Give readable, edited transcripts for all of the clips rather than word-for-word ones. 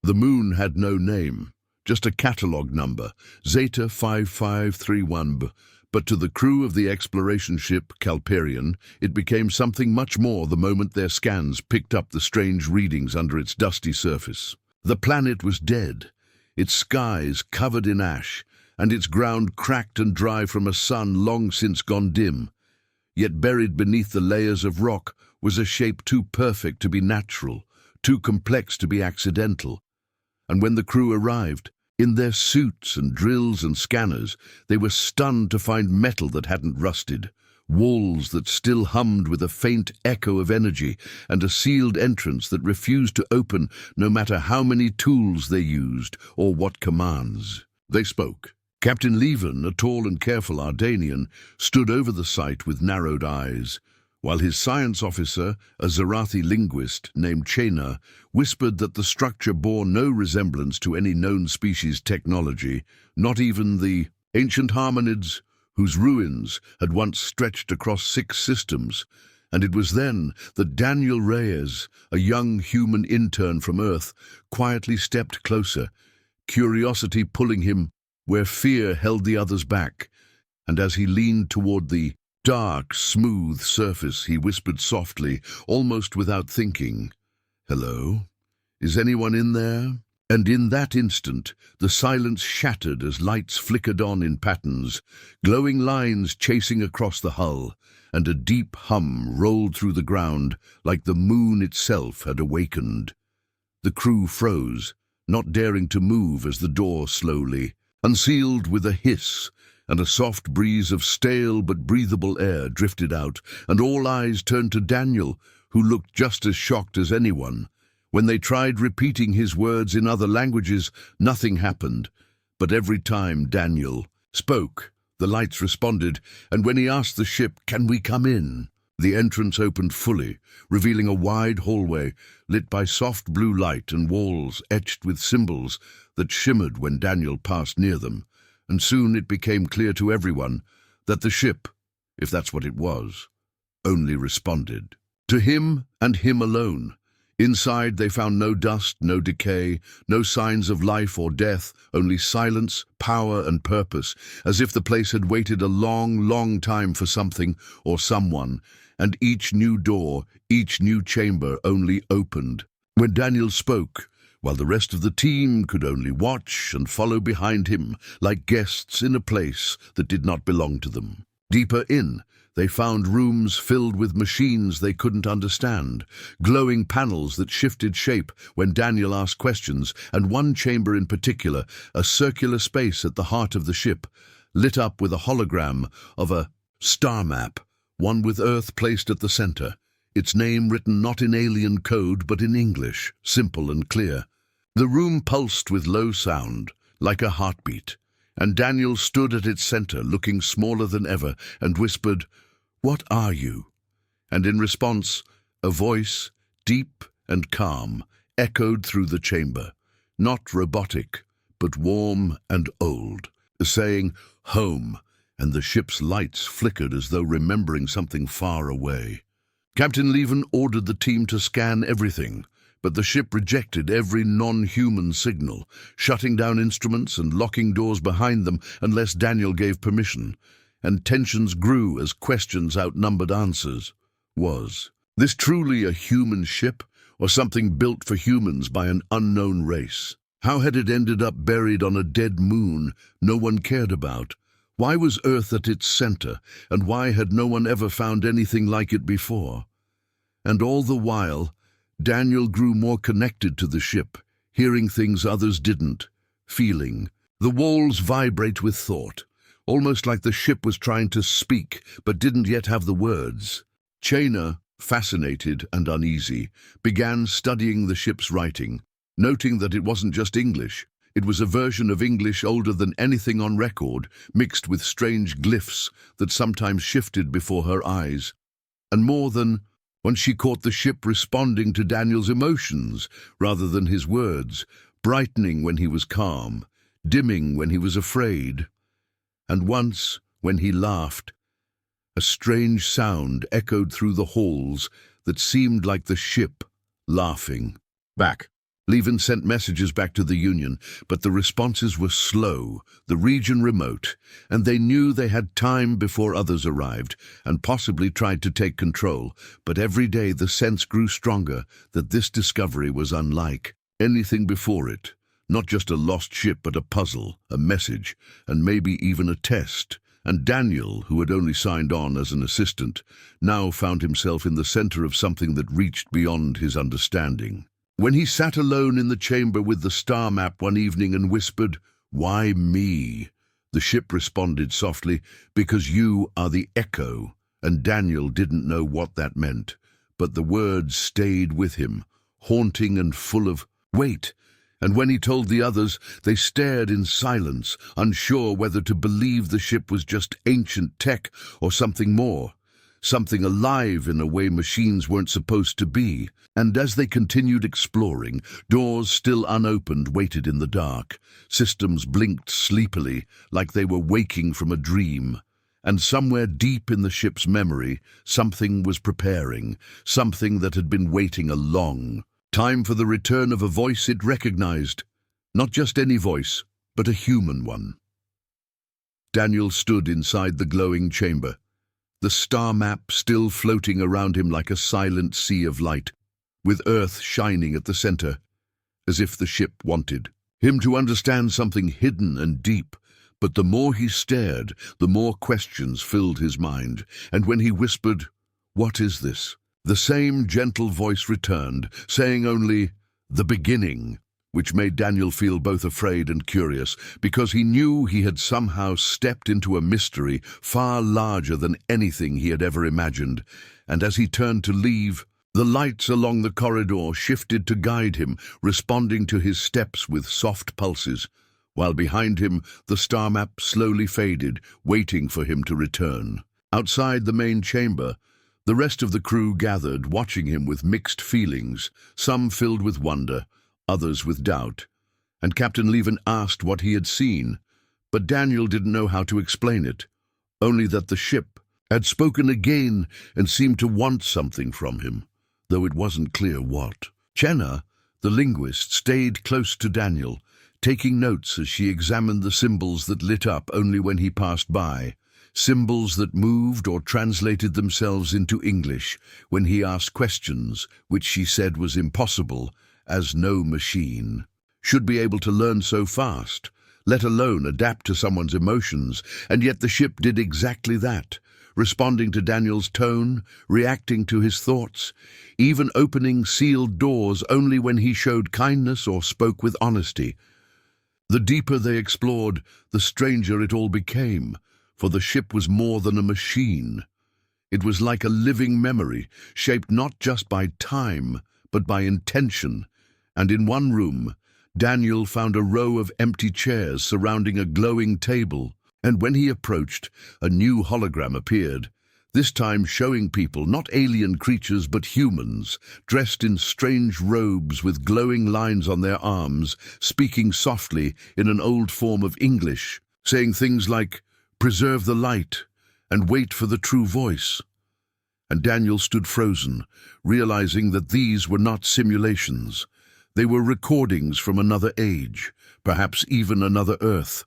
The moon had no name, just a catalogue number, Zeta 5531B, but to the crew of the exploration ship Calperion, it became something much more the moment their scans picked up the strange readings under its dusty surface. The planet was dead, its skies covered in ash, and its ground cracked and dry from a sun long since gone dim. Yet buried beneath the layers of rock was a shape too perfect to be natural, too complex to be accidental. And when the crew arrived, in their suits and drills and scanners, they were stunned to find metal that hadn't rusted, walls that still hummed with a faint echo of energy, and a sealed entrance that refused to open no matter how many tools they used or what commands. They spoke. Captain Leven, a tall and careful Ardanian, stood over the site with narrowed eyes, while his science officer, a Zarathi linguist named Chena, whispered that the structure bore no resemblance to any known species technology, not even the ancient hominids whose ruins had once stretched across 6 systems. And it was then that Daniel Reyes, a young human intern from Earth, quietly stepped closer, curiosity pulling him where fear held the others back. And as he leaned toward the dark, smooth surface, he whispered softly, almost without thinking, "Hello? Is anyone in there?" And in that instant, the silence shattered as lights flickered on in patterns, glowing lines chasing across the hull, and a deep hum rolled through the ground like the moon itself had awakened. The crew froze, not daring to move as the door slowly unsealed with a hiss, and a soft breeze of stale but breathable air drifted out, and all eyes turned to Daniel, who looked just as shocked as anyone. When they tried repeating his words in other languages, nothing happened. But every time Daniel spoke, the lights responded, and when he asked the ship, "Can we come in?" the entrance opened fully, revealing a wide hallway lit by soft blue light and walls etched with symbols that shimmered when Daniel passed near them. And soon it became clear to everyone that the ship, if that's what it was, only responded to him and him alone. Inside they found no dust, no decay, no signs of life or death, only silence, power and purpose, as if the place had waited a long, long time for something or someone, and each new door, each new chamber only opened when Daniel spoke, while the rest of the team could only watch and follow behind him, like guests in a place that did not belong to them. Deeper in, they found rooms filled with machines they couldn't understand, glowing panels that shifted shape when Daniel asked questions, and one chamber in particular, a circular space at the heart of the ship, lit up with a hologram of a star map, one with Earth placed at the center, its name written not in alien code but in English, simple and clear. The room pulsed with low sound, like a heartbeat, and Daniel stood at its center, looking smaller than ever, and whispered, "What are you?" And in response, a voice, deep and calm, echoed through the chamber, not robotic, but warm and old, saying, "Home," and the ship's lights flickered as though remembering something far away. Captain Leven ordered the team to scan everything, but the ship rejected every non-human signal, shutting down instruments and locking doors behind them unless Daniel gave permission, and tensions grew as questions outnumbered answers. Was this truly a human ship, or something built for humans by an unknown race? How had it ended up buried on a dead moon no one cared about? Why was Earth at its center, and why had no one ever found anything like it before? And all the while, Daniel grew more connected to the ship, hearing things others didn't, feeling. The walls vibrate with thought, almost like the ship was trying to speak but didn't yet have the words. Chena, fascinated and uneasy, began studying the ship's writing, noting that it wasn't just English. It was a version of English older than anything on record, mixed with strange glyphs that sometimes shifted before her eyes. And more than once she caught the ship responding to Daniel's emotions rather than his words, brightening when he was calm, dimming when he was afraid. And once, when he laughed, a strange sound echoed through the halls that seemed like the ship laughing back. Levin sent messages back to the Union, but the responses were slow, the region remote, and they knew they had time before others arrived, and possibly tried to take control. But every day the sense grew stronger that this discovery was unlike anything before it. Not just a lost ship, but a puzzle, a message, and maybe even a test. And Daniel, who had only signed on as an assistant, now found himself in the center of something that reached beyond his understanding. When he sat alone in the chamber with the star map one evening and whispered, "Why me?" the ship responded softly, "Because you are the echo." And Daniel didn't know what that meant, but the words stayed with him, haunting and full of weight. And when he told the others, they stared in silence, unsure whether to believe the ship was just ancient tech or something more, something alive in a way machines weren't supposed to be. And as they continued exploring, doors still unopened waited in the dark. Systems blinked sleepily, like they were waking from a dream. And somewhere deep in the ship's memory, something was preparing, something that had been waiting a long time for the return of a voice it recognized. Not just any voice, but a human one. Daniel stood inside the glowing chamber, the star map still floating around him like a silent sea of light, with Earth shining at the center, as if the ship wanted him to understand something hidden and deep. But the more he stared, the more questions filled his mind, and when he whispered, "What is this?" the same gentle voice returned, saying only, "The beginning," which made Daniel feel both afraid and curious, because he knew he had somehow stepped into a mystery far larger than anything he had ever imagined. And as he turned to leave, the lights along the corridor shifted to guide him, responding to his steps with soft pulses, while behind him the star map slowly faded, waiting for him to return. Outside the main chamber, the rest of the crew gathered, watching him with mixed feelings, some filled with wonder, others with doubt. And Captain Levin asked what he had seen, but Daniel didn't know how to explain it, only that the ship had spoken again and seemed to want something from him, though it wasn't clear what. Chenna, the linguist, stayed close to Daniel, taking notes as she examined the symbols that lit up only when he passed by, symbols that moved or translated themselves into English when he asked questions, which she said was impossible, as no machine should be able to learn so fast, let alone adapt to someone's emotions. And yet the ship did exactly that, responding to Daniel's tone, reacting to his thoughts, even opening sealed doors only when he showed kindness or spoke with honesty. The deeper they explored, the stranger it all became, for the ship was more than a machine. It was like a living memory, shaped not just by time, but by intention. And in one room, Daniel found a row of empty chairs surrounding a glowing table, and when he approached, a new hologram appeared, this time showing people not alien creatures but humans, dressed in strange robes with glowing lines on their arms, speaking softly in an old form of English, saying things like, "Preserve the light and wait for the true voice." And Daniel stood frozen, realizing that these were not simulations. They were recordings from another age, perhaps even another Earth,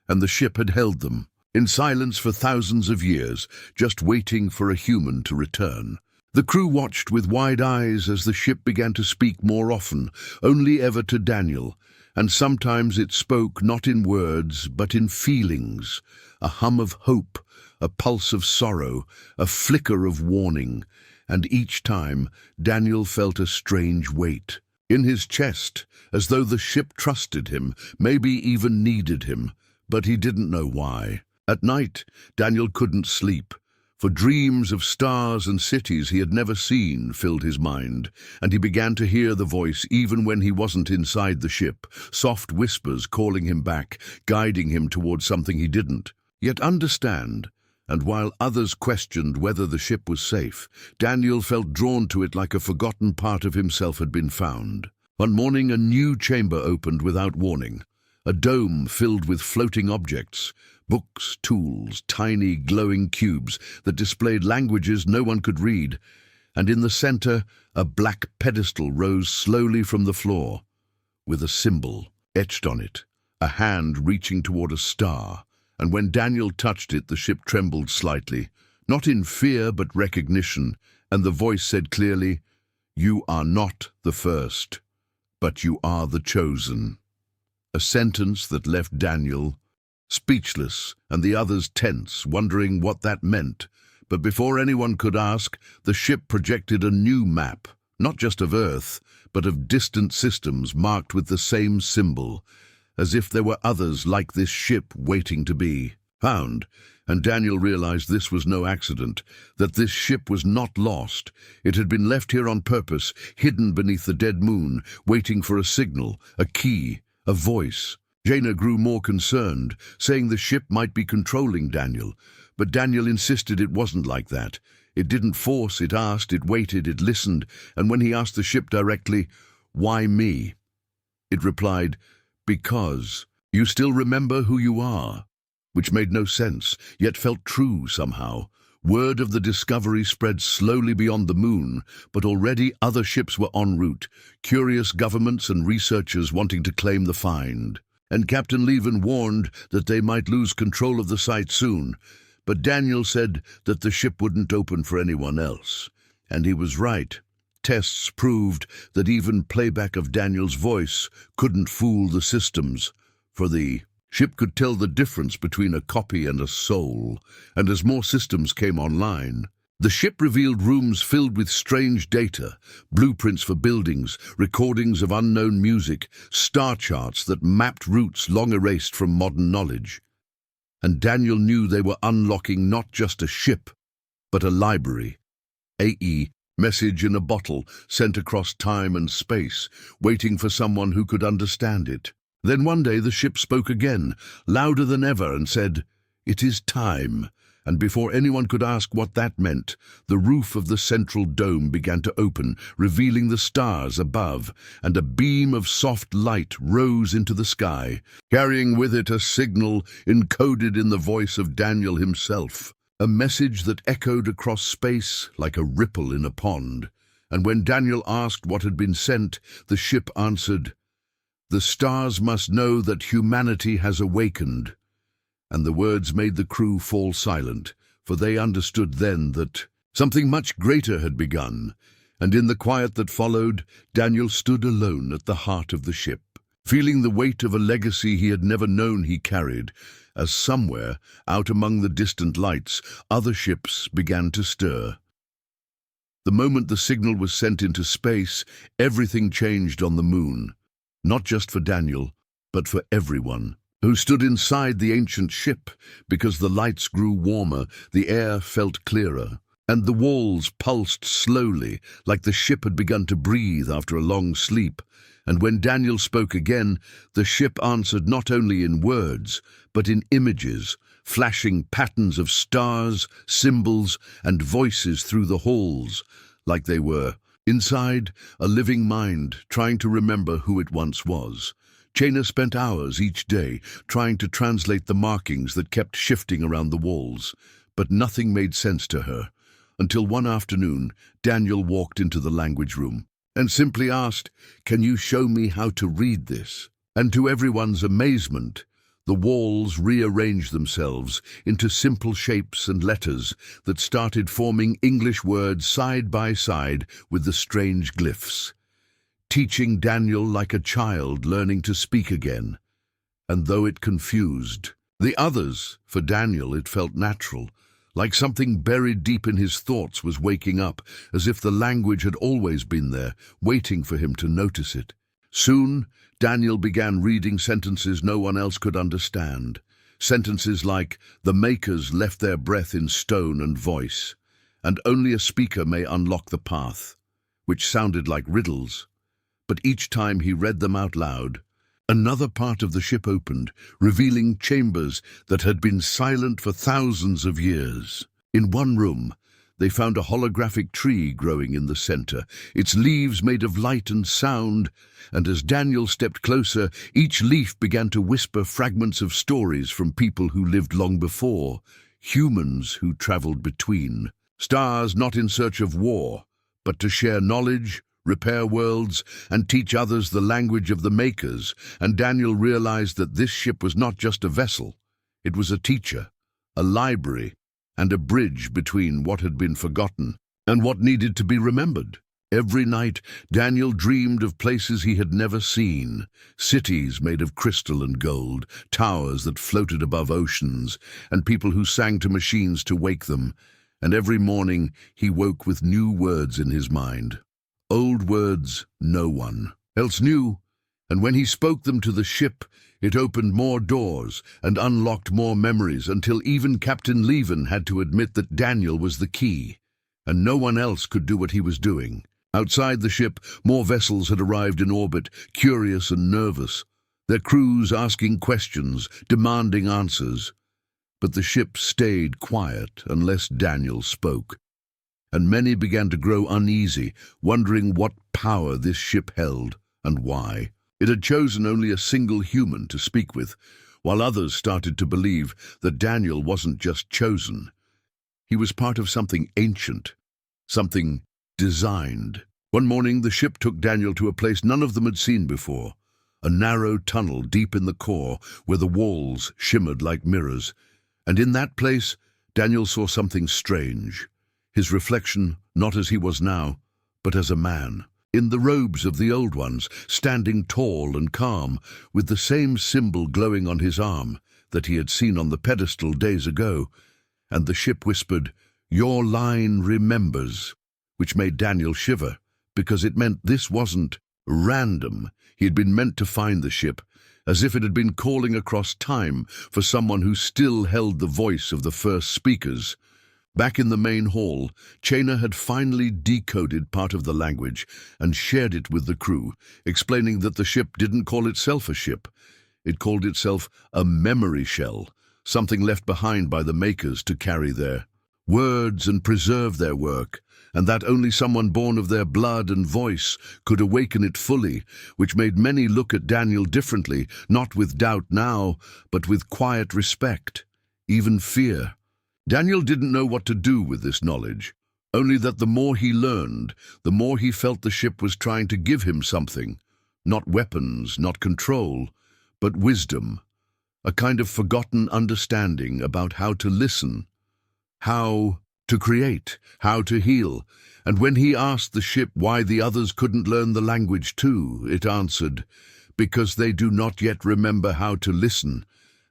and the ship had held them in silence for thousands of years, just waiting for a human to return. The crew watched with wide eyes as the ship began to speak more often, only ever to Daniel, and sometimes it spoke not in words but in feelings, a hum of hope, a pulse of sorrow, a flicker of warning, and each time Daniel felt a strange weight in his chest, as though the ship trusted him, maybe even needed him, but he didn't know why. At night, Daniel couldn't sleep, for dreams of stars and cities he had never seen filled his mind, and he began to hear the voice even when he wasn't inside the ship, soft whispers calling him back, guiding him towards something he didn't yet understand. And while others questioned whether the ship was safe, Daniel felt drawn to it like a forgotten part of himself had been found. One morning, a new chamber opened without warning, a dome filled with floating objects, books, tools, tiny glowing cubes that displayed languages no one could read, and in the center, a black pedestal rose slowly from the floor. with a symbol etched on it, a hand reaching toward a star, and when Daniel touched it, the ship trembled slightly, not in fear but recognition, and the voice said clearly, "You are not the first, but you are the chosen." A sentence that left Daniel speechless and the others tense, wondering what that meant. But before anyone could ask, the ship projected a new map, not just of Earth, but of distant systems marked with the same symbol, as if there were others like this ship waiting to be found. And Daniel realized this was no accident, that this ship was not lost. It had been left here on purpose, hidden beneath the dead moon, waiting for a signal, a key, a voice. Jaina grew more concerned, saying the ship might be controlling Daniel, but Daniel insisted it wasn't like that. It didn't force, it asked, it waited, it listened, and when he asked the ship directly, "Why me?" it replied, "Because you still remember who you are," which made no sense, yet felt true somehow. Word of the discovery spread slowly beyond the moon, but already other ships were en route, curious governments and researchers wanting to claim the find. And Captain Leven warned that they might lose control of the site soon, but Daniel said that the ship wouldn't open for anyone else. And he was right. Tests proved that even playback of Daniel's voice couldn't fool the systems, for the ship could tell the difference between a copy and a soul. And as more systems came online, the ship revealed rooms filled with strange data, blueprints for buildings, recordings of unknown music, star charts that mapped routes long erased from modern knowledge. And Daniel knew they were unlocking not just a ship, but a library. AE, message in a bottle, sent across time and space, waiting for someone who could understand it. Then one day the ship spoke again, louder than ever, and said, "It is time." And before anyone could ask what that meant, the roof of the central dome began to open, revealing the stars above, and a beam of soft light rose into the sky, carrying with it a signal encoded in the voice of Daniel himself, a message that echoed across space like a ripple in a pond. And when Daniel asked what had been sent, the ship answered, "The stars must know that humanity has awakened." And the words made the crew fall silent, for they understood then that something much greater had begun. And in the quiet that followed, Daniel stood alone at the heart of the ship, feeling the weight of a legacy he had never known he carried, as somewhere, out among the distant lights, other ships began to stir. The moment the signal was sent into space, everything changed on the moon, not just for Daniel, but for everyone who stood inside the ancient ship, because the lights grew warmer, the air felt clearer, and the walls pulsed slowly, like the ship had begun to breathe after a long sleep. And when Daniel spoke again, the ship answered not only in words, but in images, flashing patterns of stars, symbols, and voices through the halls, like they were, inside, a living mind trying to remember who it once was. Jaina spent hours each day trying to translate the markings that kept shifting around the walls, but nothing made sense to her, until one afternoon Daniel walked into the language room and simply asked, "Can you show me how to read this?" And to everyone's amazement, the walls rearranged themselves into simple shapes and letters that started forming English words side by side with the strange glyphs, teaching Daniel like a child learning to speak again. And though it confused the others, for Daniel it felt natural, like something buried deep in his thoughts was waking up, as if the language had always been there, waiting for him to notice it. Soon, Daniel began reading sentences no one else could understand. Sentences like, "The makers left their breath in stone and voice, and only a speaker may unlock the path," which sounded like riddles. But each time he read them out loud, another part of the ship opened, revealing chambers that had been silent for thousands of years. In one room, they found a holographic tree growing in the center, its leaves made of light and sound, and as Daniel stepped closer, each leaf began to whisper fragments of stories from people who lived long before, humans who traveled between, stars not in search of war, but to share knowledge, repair worlds, and teach others the language of the makers, and Daniel realized that this ship was not just a vessel. It was a teacher, a library, and a bridge between what had been forgotten and what needed to be remembered. Every night, Daniel dreamed of places he had never seen, cities made of crystal and gold, towers that floated above oceans, and people who sang to machines to wake them. And every morning he woke with new words in his mind. Old words no one else knew, and when he spoke them to the ship, it opened more doors and unlocked more memories until even Captain Leven had to admit that Daniel was the key, and no one else could do what he was doing. Outside the ship, more vessels had arrived in orbit, curious and nervous, their crews asking questions, demanding answers. But the ship stayed quiet unless Daniel spoke, and many began to grow uneasy, wondering what power this ship held and why. It had chosen only a single human to speak with, while others started to believe that Daniel wasn't just chosen. He was part of something ancient, something designed. One morning, the ship took Daniel to a place none of them had seen before, a narrow tunnel deep in the core where the walls shimmered like mirrors. And in that place, Daniel saw something strange, his reflection not as he was now, but as a man, in the robes of the old ones, standing tall and calm, with the same symbol glowing on his arm that he had seen on the pedestal days ago. And the ship whispered, "Your line remembers," which made Daniel shiver, because it meant this wasn't random. He had been meant to find the ship, as if it had been calling across time for someone who still held the voice of the first speakers. Back in the main hall, Chaina had finally decoded part of the language and shared it with the crew, explaining that the ship didn't call itself a ship. It called itself a memory shell, something left behind by the makers to carry their words and preserve their work, and that only someone born of their blood and voice could awaken it fully, which made many look at Daniel differently, not with doubt now, but with quiet respect, even fear. Daniel didn't know what to do with this knowledge, only that the more he learned, the more he felt the ship was trying to give him something, not weapons, not control, but wisdom, a kind of forgotten understanding about how to listen, how to create, how to heal. And when he asked the ship why the others couldn't learn the language too, it answered, "Because they do not yet remember how to listen."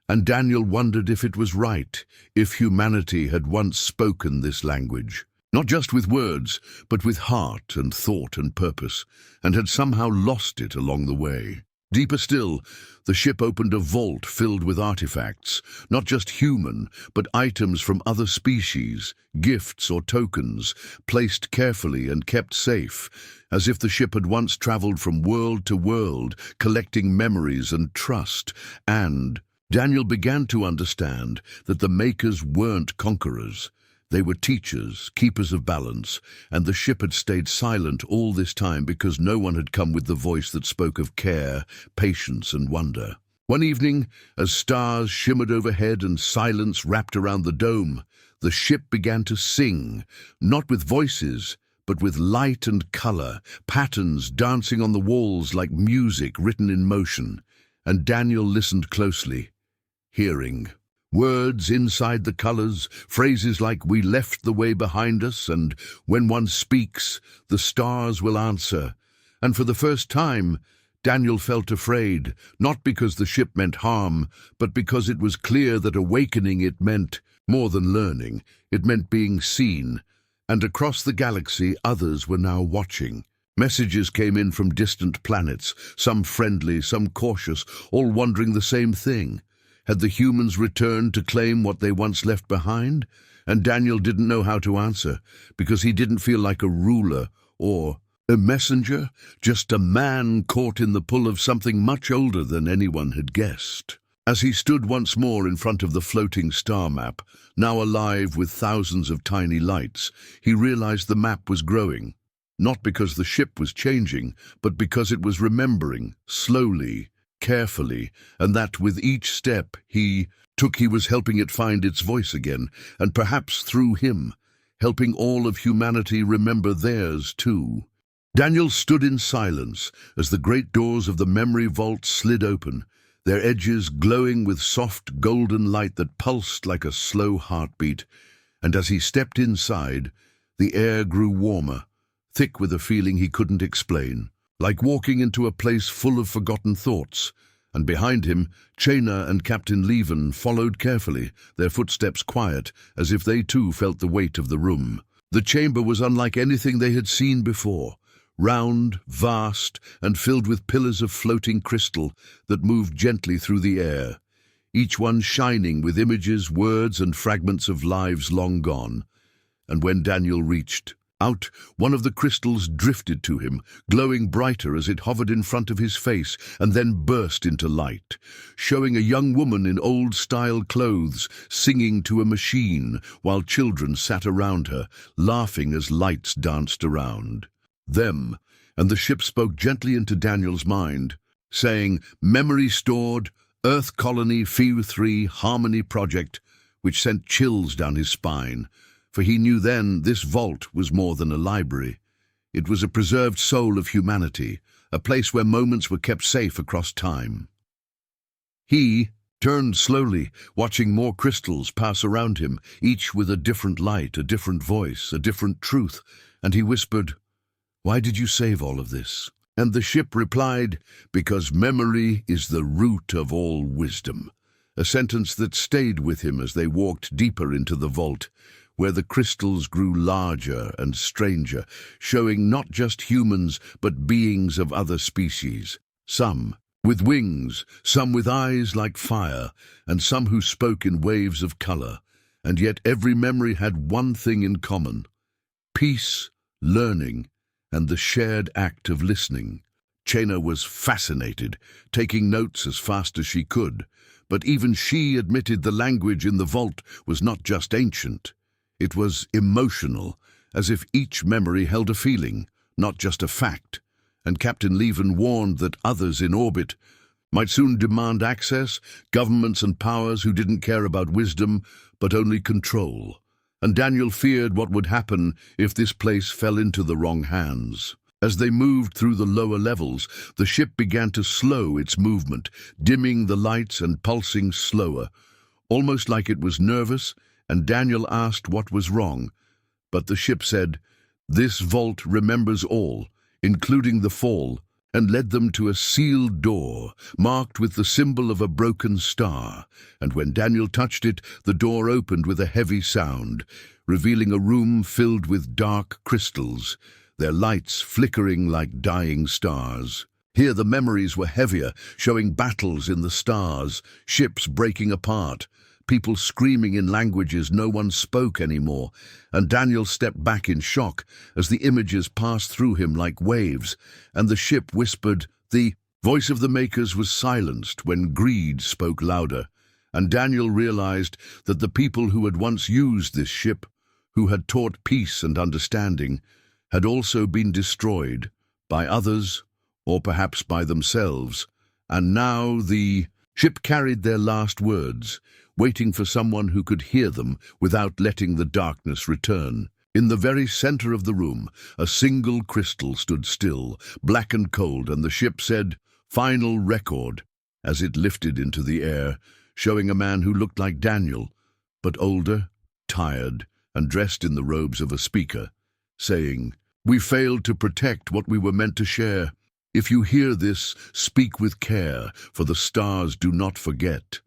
And Daniel wondered if it was right, if humanity had once spoken this language, not just with words, but with heart and thought and purpose, and had somehow lost it along the way. Deeper still, the ship opened a vault filled with artifacts, not just human, but items from other species, gifts or tokens, placed carefully and kept safe, as if the ship had once traveled from world to world, collecting memories and trust. And Daniel began to understand that the makers weren't conquerors. They were teachers, keepers of balance, and the ship had stayed silent all this time because no one had come with the voice that spoke of care, patience, and wonder. One evening, as stars shimmered overhead and silence wrapped around the dome, the ship began to sing, not with voices, but with light and color, patterns dancing on the walls like music written in motion. And Daniel listened closely, hearing words inside the colors, phrases like "we left the way behind us" and "when one speaks, the stars will answer." And for the first time, Daniel felt afraid, not because the ship meant harm, but because it was clear that awakening it meant more than learning. It meant being seen, and across the galaxy others were now watching. Messages came in from distant planets, some friendly, some cautious, all wondering the same thing. Had the humans returned to claim what they once left behind? And Daniel didn't know how to answer, because he didn't feel like a ruler or a messenger, just a man caught in the pull of something much older than anyone had guessed. As he stood once more in front of the floating star map, now alive with thousands of tiny lights, he realized the map was growing, not because the ship was changing, but because it was remembering, slowly, carefully, and that with each step he took he was helping it find its voice again, and perhaps through him, helping all of humanity remember theirs too. Daniel stood in silence as the great doors of the memory vault slid open, their edges glowing with soft golden light that pulsed like a slow heartbeat. And as he stepped inside, the air grew warmer, thick with a feeling he couldn't explain, like walking into a place full of forgotten thoughts. And behind him, Chaina and Captain Leven followed carefully, their footsteps quiet, as if they too felt the weight of the room. The chamber was unlike anything they had seen before, round, vast, and filled with pillars of floating crystal that moved gently through the air, each one shining with images, words, and fragments of lives long gone. And when Daniel reached out, one of the crystals drifted to him, glowing brighter as it hovered in front of his face and then burst into light, showing a young woman in old-style clothes singing to a machine while children sat around her, laughing as lights danced around them. And the ship spoke gently into Daniel's mind, saying, "Memory stored, Earth Colony Phi-3 Harmony Project," which sent chills down his spine. For he knew then this vault was more than a library. It was a preserved soul of humanity, a place where moments were kept safe across time. He turned slowly, watching more crystals pass around him, each with a different light, a different voice, a different truth, and he whispered, "Why did you save all of this?" And the ship replied, "Because memory is the root of all wisdom," a sentence that stayed with him as they walked deeper into the vault, where the crystals grew larger and stranger, showing not just humans but beings of other species, some with wings, some with eyes like fire, and some who spoke in waves of color. And yet every memory had one thing in common: peace, learning, and the shared act of listening. Chaina was fascinated, taking notes as fast as she could, but even she admitted the language in the vault was not just ancient. It was emotional, as if each memory held a feeling, not just a fact. And Captain Leven warned that others in orbit might soon demand access, governments and powers who didn't care about wisdom, but only control. And Daniel feared what would happen if this place fell into the wrong hands. As they moved through the lower levels, the ship began to slow its movement, dimming the lights and pulsing slower, almost like it was nervous. And Daniel asked what was wrong, but the ship said, "This vault remembers all, including the fall," and led them to a sealed door, marked with the symbol of a broken star. And when Daniel touched it, the door opened with a heavy sound, revealing a room filled with dark crystals, their lights flickering like dying stars. Here the memories were heavier, showing battles in the stars, ships breaking apart, people screaming in languages no one spoke anymore, and Daniel stepped back in shock as the images passed through him like waves, and the ship whispered. The voice of the Makers was silenced when greed spoke louder, and Daniel realized that the people who had once used this ship, who had taught peace and understanding, had also been destroyed by others, or perhaps by themselves, and now the ship carried their last words, waiting for someone who could hear them without letting the darkness return. In the very center of the room, a single crystal stood still, black and cold, and the ship said, "Final record," as it lifted into the air, showing a man who looked like Daniel, but older, tired, and dressed in the robes of a speaker, saying, "We failed to protect what we were meant to share. If you hear this, speak with care, for the stars do not forget."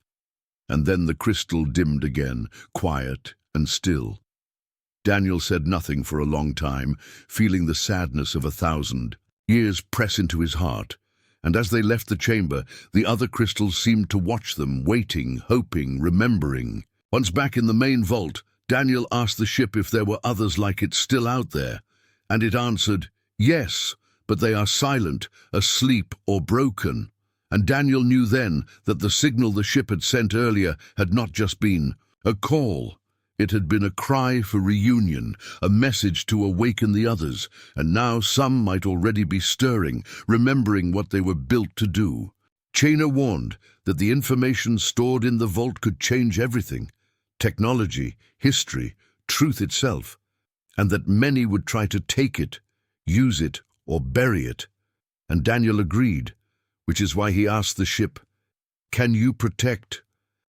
And then the crystal dimmed again, quiet and still. Daniel said nothing for a long time, feeling the sadness of 1,000 years press into his heart. And as they left the chamber, the other crystals seemed to watch them, waiting, hoping, remembering. Once back in the main vault, Daniel asked the ship if there were others like it still out there, and it answered, "Yes, but they are silent, asleep, or broken." And Daniel knew then that the signal the ship had sent earlier had not just been a call. It had been a cry for reunion, a message to awaken the others, and now some might already be stirring, remembering what they were built to do. Chaina warned that the information stored in the vault could change everything: technology, history, truth itself, and that many would try to take it, use it, or bury it. And Daniel agreed, which is why he asked the ship, "Can you protect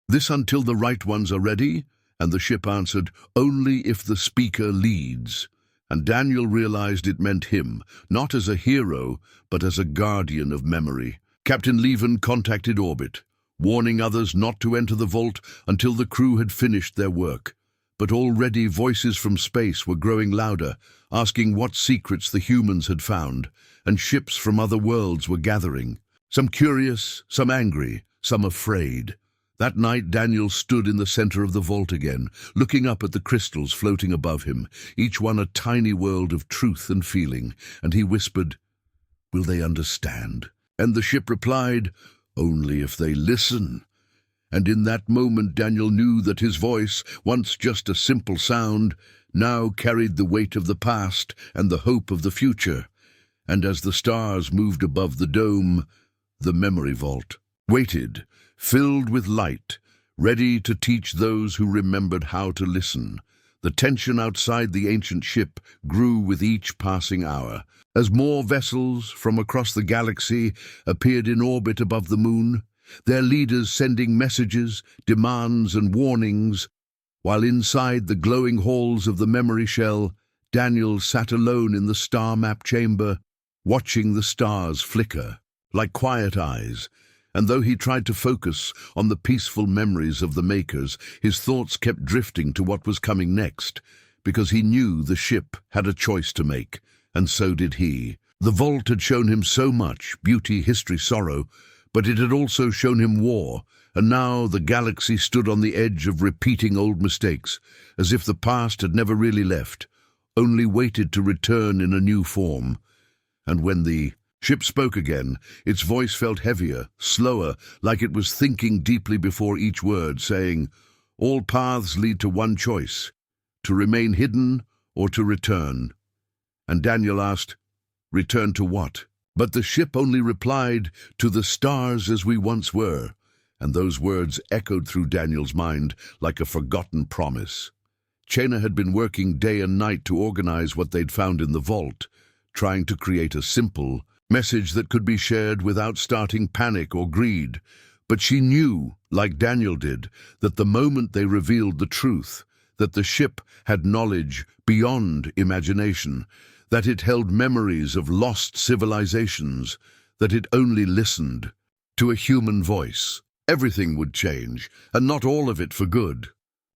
this until the right ones are ready?" And the ship answered, "Only if the speaker leads." And Daniel realized it meant him, not as a hero, but as a guardian of memory. Captain Leven contacted orbit, warning others not to enter the vault until the crew had finished their work. But already voices from space were growing louder, asking what secrets the humans had found, and ships from other worlds were gathering. Some curious, some angry, some afraid. That night Daniel stood in the center of the vault again, looking up at the crystals floating above him, each one a tiny world of truth and feeling, and he whispered, "Will they understand?" And the ship replied, "Only if they listen." And in that moment Daniel knew that his voice, once just a simple sound, now carried the weight of the past and the hope of the future. And as the stars moved above the dome, the memory vault waited, filled with light, ready to teach those who remembered how to listen. The tension outside the ancient ship grew with each passing hour. As more vessels from across the galaxy appeared in orbit above the moon, their leaders sending messages, demands, and warnings, while inside the glowing halls of the memory shell, Daniel sat alone in the star map chamber, watching the stars flicker like quiet eyes. And though he tried to focus on the peaceful memories of the Makers, his thoughts kept drifting to what was coming next, because he knew the ship had a choice to make, and so did he. The vault had shown him so much, beauty, history, sorrow, but it had also shown him war, and now the galaxy stood on the edge of repeating old mistakes, as if the past had never really left, only waited to return in a new form. And when the ship spoke again, its voice felt heavier, slower, like it was thinking deeply before each word, saying, "All paths lead to one choice, to remain hidden or to return." And Daniel asked, "Return to what?" But the ship only replied, "To the stars as we once were." And those words echoed through Daniel's mind like a forgotten promise. Chena had been working day and night to organize what they'd found in the vault, trying to create a simple message that could be shared without starting panic or greed. But she knew, like Daniel did, that the moment they revealed the truth, that the ship had knowledge beyond imagination, that it held memories of lost civilizations, that it only listened to a human voice, everything would change, and not all of it for good.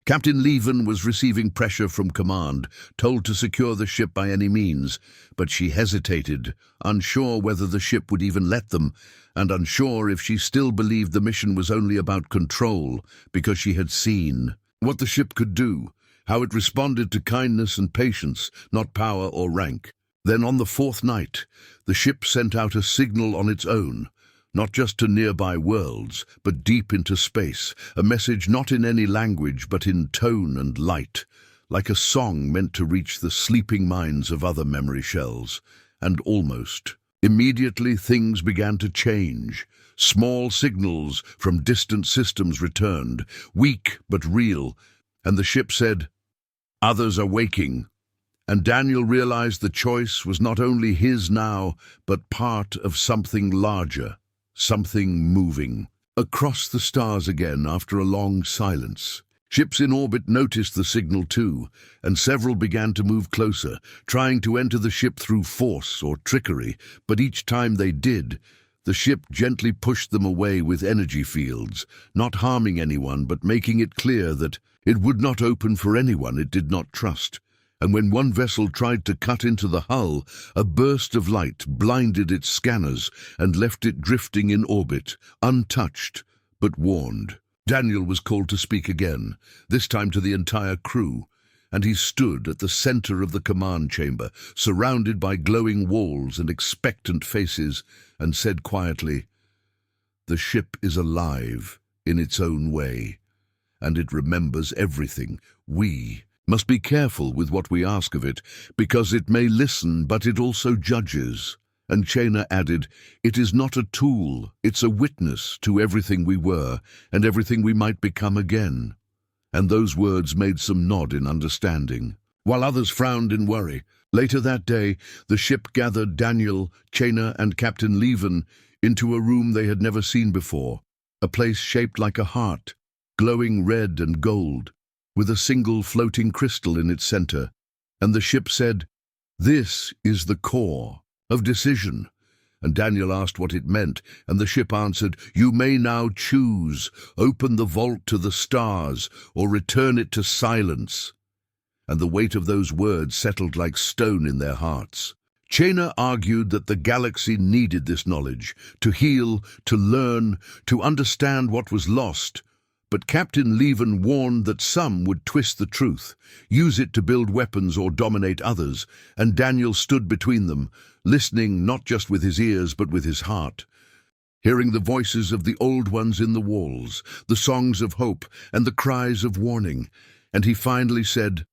Captain Leven was receiving pressure from command, told to secure the ship by any means, but she hesitated, unsure whether the ship would even let them, and unsure if she still believed the mission was only about control, because she had seen what the ship could do, how it responded to kindness and patience, not power or rank. Then on the fourth night, the ship sent out a signal on its own, not just to nearby worlds, but deep into space, a message not in any language but in tone and light, like a song meant to reach the sleeping minds of other memory shells. And almost immediately things began to change. Small signals from distant systems returned, weak but real, and the ship said, "Others are waking." And Daniel realized the choice was not only his now, but part of something larger. Something moving across the stars again after a long silence. Ships in orbit noticed the signal too, and several began to move closer, trying to enter the ship through force or trickery, but each time they did, the ship gently pushed them away with energy fields, not harming anyone but making it clear that it would not open for anyone it did not trust. And when one vessel tried to cut into the hull, a burst of light blinded its scanners and left it drifting in orbit, untouched, but warned. Daniel was called to speak again, this time to the entire crew, and he stood at the center of the command chamber, surrounded by glowing walls and expectant faces, and said quietly, "The ship is alive in its own way, and it remembers everything. We must be careful with what we ask of it, because it may listen, but it also judges." And Chena added, "It is not a tool, it's a witness to everything we were and everything we might become again." And those words made some nod in understanding. while others frowned in worry. Later that day, the ship gathered Daniel, Chaina, and Captain Leven into a room they had never seen before, a place shaped like a heart, glowing red and gold, with a single floating crystal in its center. And the ship said, "This is the core of decision." And Daniel asked what it meant, and the ship answered, "You may now choose, open the vault to the stars, or return it to silence." And the weight of those words settled like stone in their hearts. Chaina argued that the galaxy needed this knowledge, to heal, to learn, to understand what was lost. But Captain Leven warned that some would twist the truth, use it to build weapons or dominate others, and Daniel stood between them, listening not just with his ears but with his heart, hearing the voices of the old ones in the walls, the songs of hope and the cries of warning. And he finally said,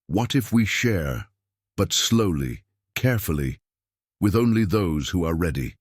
"What if we share, but slowly, carefully, with only those who are ready?"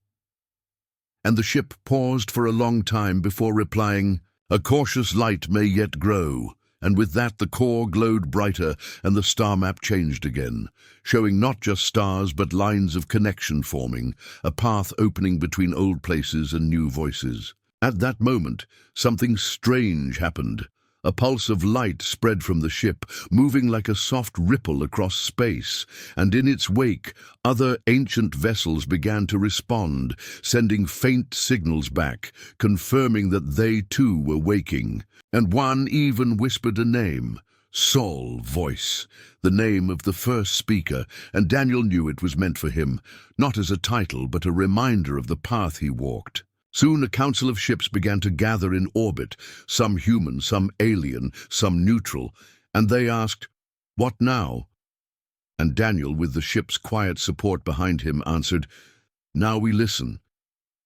And the ship paused for a long time before replying, "A cautious light may yet grow." And with that the core glowed brighter and the star map changed again, showing not just stars but lines of connection forming, a path opening between old places and new voices. At that moment, something strange happened. A pulse of light spread from the ship, moving like a soft ripple across space, and in its wake, other ancient vessels began to respond, sending faint signals back, confirming that they too were waking. And one even whispered a name, Sol Voice, the name of the first speaker, and Daniel knew it was meant for him, not as a title but a reminder of the path he walked. Soon a council of ships began to gather in orbit, some human, some alien, some neutral, and they asked, "What now?" And Daniel, with the ship's quiet support behind him, answered, "Now we listen."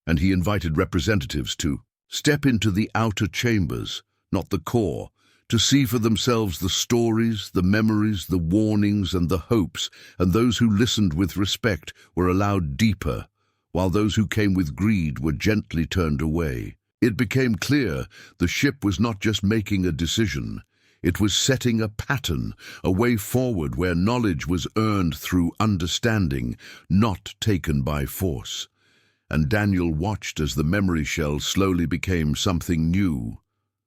And he invited representatives to step into the outer chambers, not the core, to see for themselves the stories, the memories, the warnings, and the hopes, and those who listened with respect were allowed deeper, while those who came with greed were gently turned away. It became clear the ship was not just making a decision, it was setting a pattern, a way forward where knowledge was earned through understanding, not taken by force. And Daniel watched as the memory shell slowly became something new,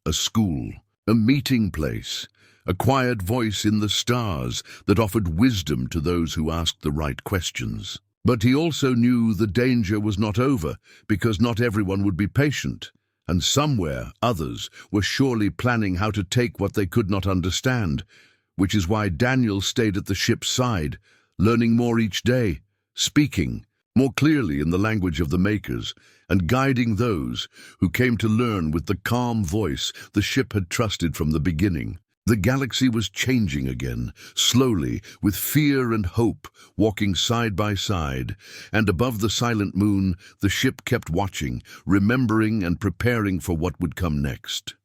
a school, a meeting place, a quiet voice in the stars that offered wisdom to those who asked the right questions. But he also knew the danger was not over, because not everyone would be patient, and somewhere others were surely planning how to take what they could not understand, which is why Daniel stayed at the ship's side, learning more each day, speaking more clearly in the language of the Makers, and guiding those who came to learn with the calm voice the ship had trusted from the beginning. The galaxy was changing again, slowly, with fear and hope, walking side by side, and above the silent moon, the ship kept watching, remembering and preparing for what would come next.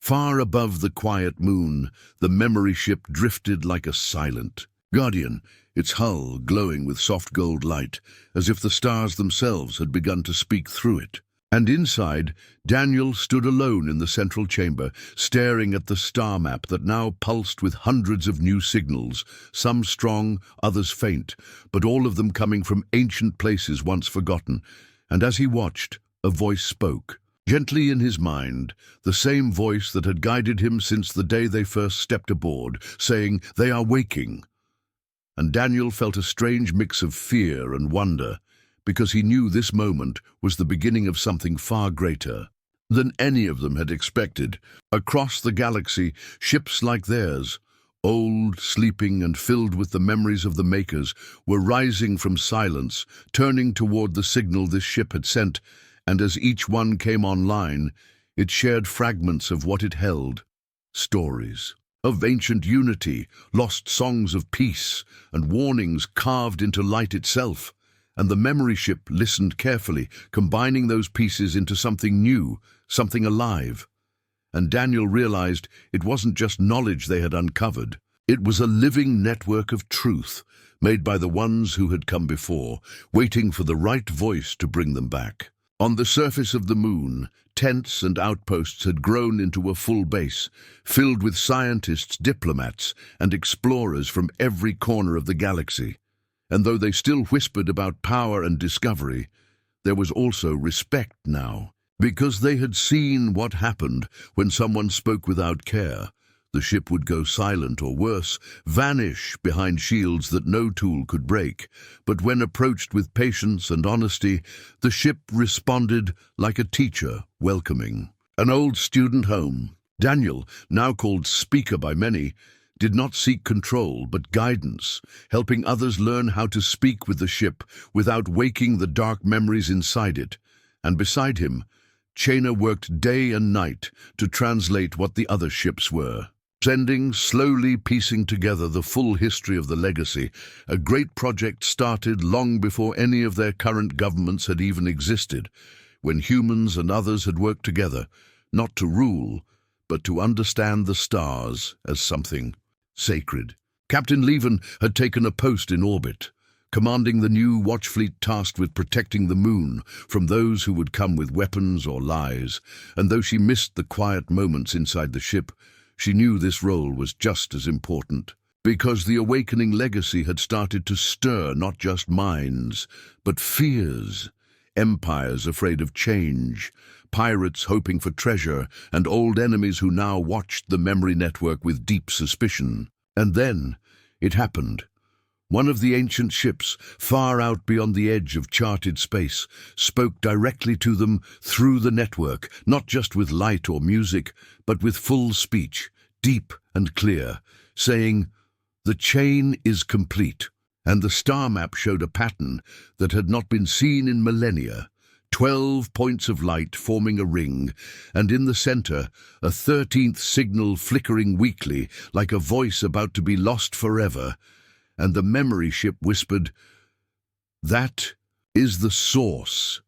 Far above the quiet moon, the memory ship drifted like a silent guardian, its hull glowing with soft gold light, as if the stars themselves had begun to speak through it. And inside, Daniel stood alone in the central chamber, staring at the star map that now pulsed with hundreds of new signals, some strong, others faint, but all of them coming from ancient places once forgotten. And as he watched, a voice spoke, gently in his mind, the same voice that had guided him since the day they first stepped aboard, saying, "They are waking." And Daniel felt a strange mix of fear and wonder, because he knew this moment was the beginning of something far greater than any of them had expected. Across the galaxy, ships like theirs, old, sleeping, and filled with the memories of the Makers, were rising from silence, turning toward the signal this ship had sent, and as each one came online, it shared fragments of what it held, stories of ancient unity, lost songs of peace, and warnings carved into light itself. And the memory ship listened carefully, combining those pieces into something new, something alive. And Daniel realized it wasn't just knowledge they had uncovered. It was a living network of truth, made by the ones who had come before, waiting for the right voice to bring them back. On the surface of the moon, tents and outposts had grown into a full base, filled with scientists, diplomats, and explorers from every corner of the galaxy. And though they still whispered about power and discovery, there was also respect now, because they had seen what happened when someone spoke without care. The ship would go silent or worse, vanish behind shields that no tool could break. But when approached with patience and honesty, the ship responded like a teacher welcoming an old student home. Daniel, now called Speaker by many, did not seek control but guidance, helping others learn how to speak with the ship without waking the dark memories inside it. And beside him, Chaina worked day and night to translate what the other ships were. Slowly piecing together the full history of the legacy, a great project started long before any of their current governments had even existed, when humans and others had worked together, not to rule, but to understand the stars as something sacred. Captain Leven had taken a post in orbit, commanding the new watch fleet tasked with protecting the moon from those who would come with weapons or lies, and though she missed the quiet moments inside the ship, she knew this role was just as important, because the awakening legacy had started to stir not just minds, but fears. Empires afraid of change, pirates hoping for treasure, and old enemies who now watched the memory network with deep suspicion. And then it happened. One of the ancient ships, far out beyond the edge of charted space, spoke directly to them through the network, not just with light or music, but with full speech, deep and clear, saying, "The chain is complete." And the star map showed a pattern that had not been seen in millennia. 12 points of light forming a ring, and in the center, a 13th signal flickering weakly, like a voice about to be lost forever. And the memory ship whispered, "That is the source."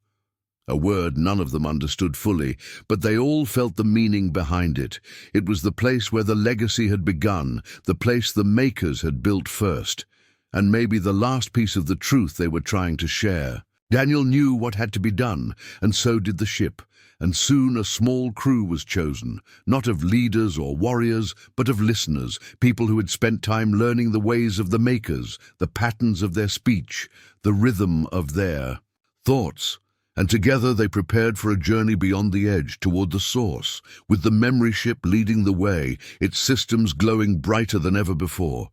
A word none of them understood fully, but they all felt the meaning behind it. It was the place where the legacy had begun, the place the makers had built first, and maybe the last piece of the truth they were trying to share. Daniel knew what had to be done, and so did the ship, and soon a small crew was chosen, not of leaders or warriors, but of listeners, people who had spent time learning the ways of the makers, the patterns of their speech, the rhythm of their thoughts. And together they prepared for a journey beyond the edge, toward the source, with the memory ship leading the way, its systems glowing brighter than ever before.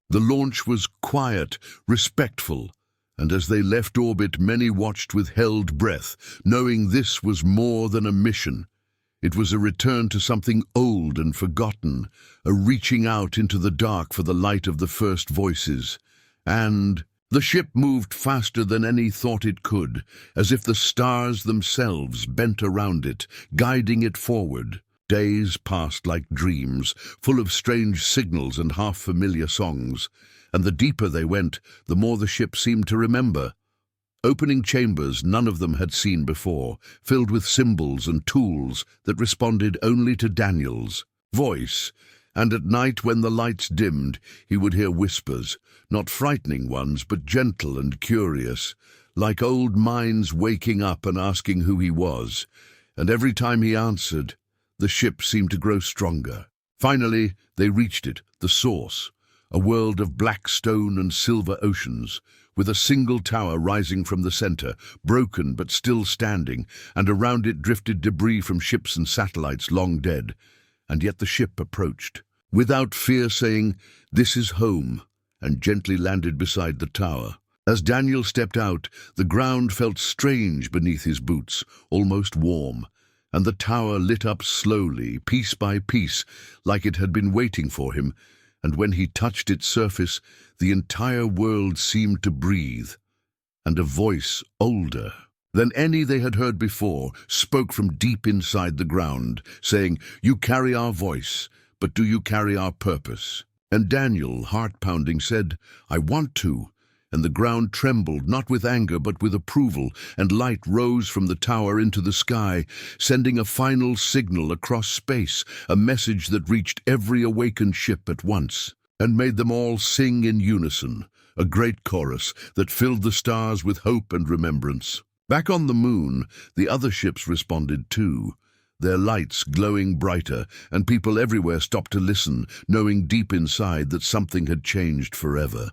The launch was quiet, respectful, and as they left orbit, many watched with held breath, knowing this was more than a mission. It was a return to something old and forgotten, a reaching out into the dark for the light of the first voices. And the ship moved faster than any thought it could, as if the stars themselves bent around it, guiding it forward. Days passed like dreams, full of strange signals and half-familiar songs. And the deeper they went, the more the ship seemed to remember. Opening chambers none of them had seen before, filled with symbols and tools that responded only to Daniel's voice. And at night, when the lights dimmed, he would hear whispers, not frightening ones, but gentle and curious, like old minds waking up and asking who he was. And every time he answered, the ship seemed to grow stronger. Finally, they reached it, the source. A world of black stone and silver oceans, with a single tower rising from the center, broken but still standing, and around it drifted debris from ships and satellites long dead. And yet the ship approached, without fear, saying, "This is home," and gently landed beside the tower. As Daniel stepped out, the ground felt strange beneath his boots, almost warm, and the tower lit up slowly, piece by piece, like it had been waiting for him. And when he touched its surface, the entire world seemed to breathe, and a voice older than any they had heard before spoke from deep inside the ground, saying, "You carry our voice, but do you carry our purpose?" And Daniel, heart-pounding, said, "I want to." And the ground trembled, not with anger, but with approval, and light rose from the tower into the sky, sending a final signal across space, a message that reached every awakened ship at once, and made them all sing in unison, a great chorus that filled the stars with hope and remembrance. Back on the moon, the other ships responded too, their lights glowing brighter, and people everywhere stopped to listen, knowing deep inside that something had changed forever.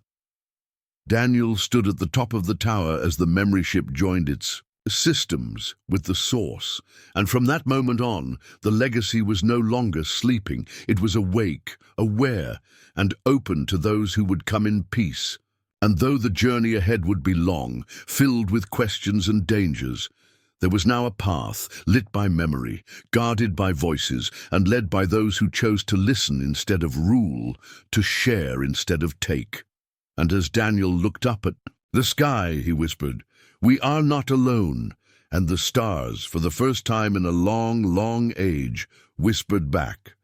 Daniel stood at the top of the tower as the memory ship joined its systems with the source, and from that moment on, the legacy was no longer sleeping. It was awake, aware, and open to those who would come in peace. And though the journey ahead would be long, filled with questions and dangers, there was now a path, lit by memory, guarded by voices, and led by those who chose to listen instead of rule, to share instead of take. And as Daniel looked up at the sky, he whispered, "We are not alone." And the stars, for the first time in a long, long age, whispered back,